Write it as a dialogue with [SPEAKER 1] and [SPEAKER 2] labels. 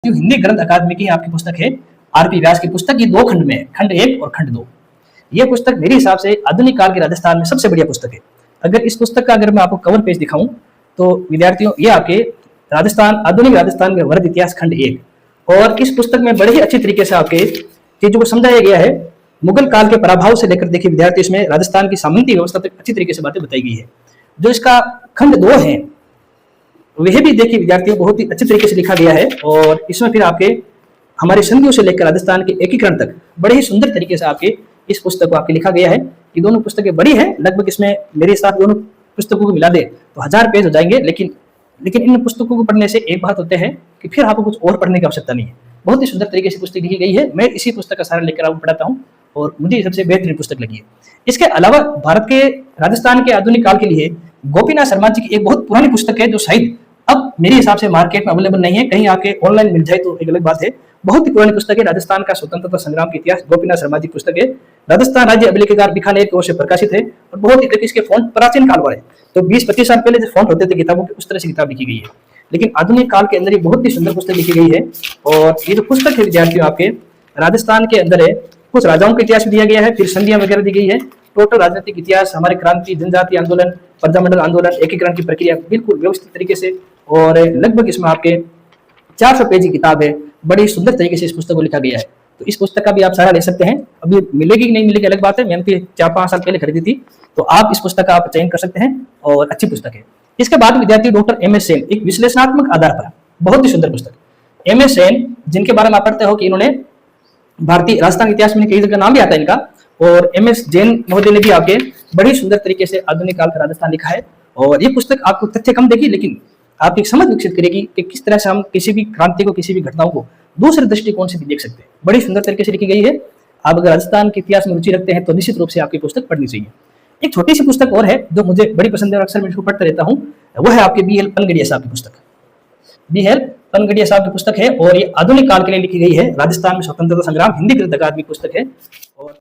[SPEAKER 1] जो हिंदी ग्रंथ अकादमी की आपकी पुस्तक है आरपी व्यास की पुस्तक, ये दो खंड में है, खंड 1 और खंड 2। ये पुस्तक मेरे हिसाब से आधुनिक काल के राजस्थान में सबसे बढ़िया पुस्तक है। अगर इस पुस्तक का अगर मैं आपको कवर पेज दिखाऊं तो विद्यार्थियों, ये आपके राजस्थान, आधुनिक राजस्थान के वर्ग इतिहास खंड 1, और इस पुस्तक में बड़े ही अच्छी तरीके से आपके चीजों को समझाया गया है। मुगल काल के प्रभाव से लेकर देखिए विद्यार्थी, इसमें राजस्थान की सामंती व्यवस्था तक अच्छी तरीके से बातें बताई गई है। जो इसका खंड 2 है वह भी देखिए विद्यार्थियों बहुत ही अच्छे तरीके से लिखा गया है, और इसमें फिर आपके हमारे संधियों से लेकर राजस्थान के एकीकरण तक बड़े ही सुंदर तरीके से आपके इस पुस्तक को आपके लिखा गया है। ये दोनों पुस्तकें बड़ी हैं, लगभग इसमें मेरे साथ दोनों पुस्तकों को मिला दे तो 1000 पेज हो जाएंगे। लेकिन इन पुस्तकों को पढ़ने से एक बात होते हैं कि फिर आपको कुछ और पढ़ने की आवश्यकता नहीं है। बहुत ही सुंदर तरीके से पुस्तक लिखी गई है। मैं इसी पुस्तक का सारा लेकर आपको पढ़ाता हूँ और मुझे सबसे बेहतरीन पुस्तक लगी है। इसके अलावा भारत के राजस्थान के आधुनिक काल के लिए गोपीनाथ शर्मा जी की एक बहुत पुरानी पुस्तक है, जो शायद अब मेरे हिसाब से मार्केट में अवेलेबल नहीं है, कहीं आके ऑनलाइन मिल जाए तो एक अलग बात है। बहुत ही पुरानी पुस्तक है, राजस्थान का स्वतंत्रता संग्राम के इतिहास, गोपीनाथ शर्मा जी पुस्तक है। राजस्थान राज्य अभिलेखागार बीकानेर की ओर से प्रकाशित है और बहुत ही इसके फॉन्ट प्राचीन काल वाले, तो 20-25 साल पहले जो फॉन्ट होते थे किताबों के, उस तरह से किताब लिखी गई है। लेकिन आधुनिक काल के अंदर ये बहुत ही सुंदर पुस्तक लिखी गई है। और ये जो पुस्तक है विद्यार्थियों आपके राजस्थान के अंदर है, कुछ राजाओं का इतिहास भी दिया गया है, फिर संधियां वगैरह दी गई है, टोटल राजनीतिक इतिहास, हमारे क्रांति, जनजाति आंदोलन, प्रजामंडल आंदोलन, एकीकरण की प्रक्रिया बिल्कुल व्यवस्थित तरीके से, और लगभग इसमें आपके 400 पेज की किताब है। बड़ी सुंदर तरीके से इस पुस्तक को लिखा गया है। तो इस पुस्तक का भी आप सहारा ले सकते हैं। अभी मिलेगी कि नहीं मिलेगी अलग बात है, मैंने 4-5 साल पहले खरीदी थी, तो आप इस पुस्तक का आप चयन कर सकते हैं और अच्छी पुस्तक है। इसके बाद विद्यार्थी डॉक्टर एम.एस. सेन, एक विश्लेषणात्मक आधार पर बहुत ही सुंदर पुस्तक। एम.एस. सेन जिनके बारे में आप पढ़ते हो कि इन्होंने भारतीय राजस्थान इतिहास में कई जगह नाम भी आता है इनका, और एम.एस. जैन महोदय ने भी आपके बड़ी सुंदर तरीके से आधुनिक काल का राजस्थान लिखा है। और ये पुस्तक आपको तथ्य कम देगी, लेकिन आपकी समझ विकसित करेगी कि किस तरह से हम किसी भी क्रांति को, किसी भी घटनाओं को दूसरे दृष्टिकोण से भी देख सकते हैं। बड़ी सुंदर तरीके से लिखी गई है। आप अगर राजस्थान के इतिहास में रुचि रखते हैं तो निश्चित रूप से आपकी पुस्तक पढ़नी चाहिए। एक छोटी सी पुस्तक और है जो मुझे बड़ी पसंद है और अक्सर मैं इसको पढ़ता रहता हूँ, वो है आपके बी.एल. पनगड़िया साहब की पुस्तक। बी.एल. पनगड़िया साहब की पुस्तक है और ये आधुनिक काल के लिए लिखी गई है। राजस्थान में स्वतंत्रता संग्राम, हिंदी ग्रंथ अकादमी पुस्तक है। और